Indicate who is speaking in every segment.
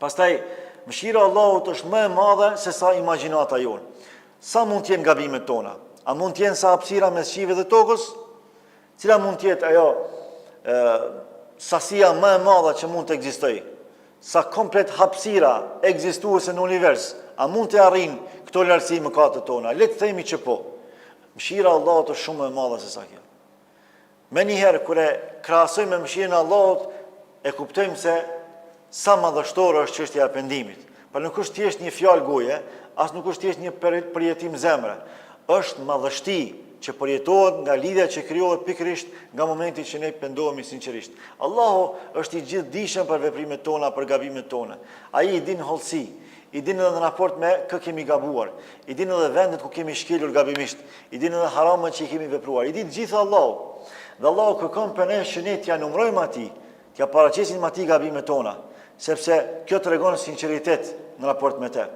Speaker 1: Pastaj, mëshira e Allahut është më e madhe se sa imagjinata jonë. Sa mund të jenë gabimet tona? A mund të jenë sa hapësira mes qiellit dhe tokës? Cila mund të jetë ajo sasia më e madhe që mund të ekzistojë? Sa komplet hapësira ekzistuese në univers? A mund të arrijnë këto lartësi mëkatet tona? Le të themi që po. Mëshira e Allahut është shumë më e madhe se sa kjo. Me njëherë, kur e krahasojmë me mëshirën e Allahut, e kuptojmë se sa madhështore është çështja e pendimit. Por nuk është thjesht një fjalë goje, as nuk është thjesht një përjetim zemre. Është madhështi që përjetohet nga lidhja që krijohet pikërisht nga momenti që ne pendohemi sinqerisht. Allahu është i gjithdijshëm për veprimet tona, për gabimet tona. Ai i din hollësi, i din edhe në raport me kë kemi gabuar, i din edhe vendet ku kemi shkelur gabimisht, i din edhe haramat që i kemi vepruar, i din gjithë Allahu. Dhe Allahu kërkon për ne që ne t'ja numrojmë atij, t'ja paraqesim atij gabimet tona, sepse kjo tregon sinqeritet në raport me te.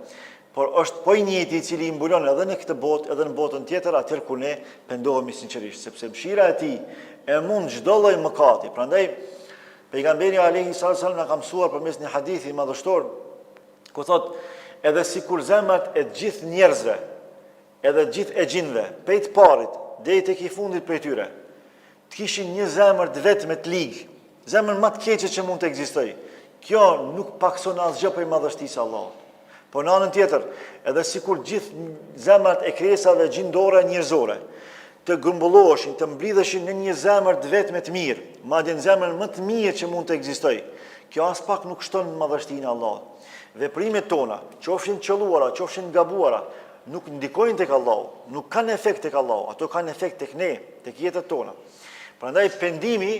Speaker 1: Por është po i njëjti i cili i mbulon edhe në këtë botë, edhe në botën tjetër, atëherë kur ne pendohemi sinqerisht, sepse mëshira e tij e mund çdo lloj mëkati. Prandaj pejgamberi alayhi sallam na ka mësuar përmes një hadithi madhështor, ku thot, edhe sikur zemrat e gjithë njerëzve, edhe gjithë e gjinëve, prej të parit deri tek i fundit prej tyre, të kishin një zemër të vetme të ligë, zemër më të keqe që mund të ekzistojë. Kjo nuk pakson asgjë për madhështisë e Allahut. Po në anën tjetër, edhe sikur gjithë zemrat e krijesave gjindore njerëzore të grumbulloheshin, të mblidheshin në një zemër të vetme të mirë, madje në zemrën më të mirë që mund të ekzistojë, kjo as pak nuk shton madhështinë e Allahut. Veprimet tona, qofshin qelluara, qofshin gabuara, nuk ndikojnë tek Allahu, nuk kanë efekt tek Allahu, ato kanë efekt tek ne, tek jetët tona. Prandaj pendimi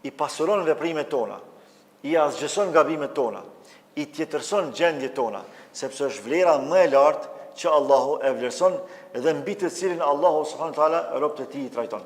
Speaker 1: i pasuron veprimet tona, i asgjëson gabimet tona, i tjetërson gjendjet tona, sepse është vlera më e lartë që Allahu e vlerëson dhe mbi të cilin Allahu subhanahu wa taala robët e tij i trajton.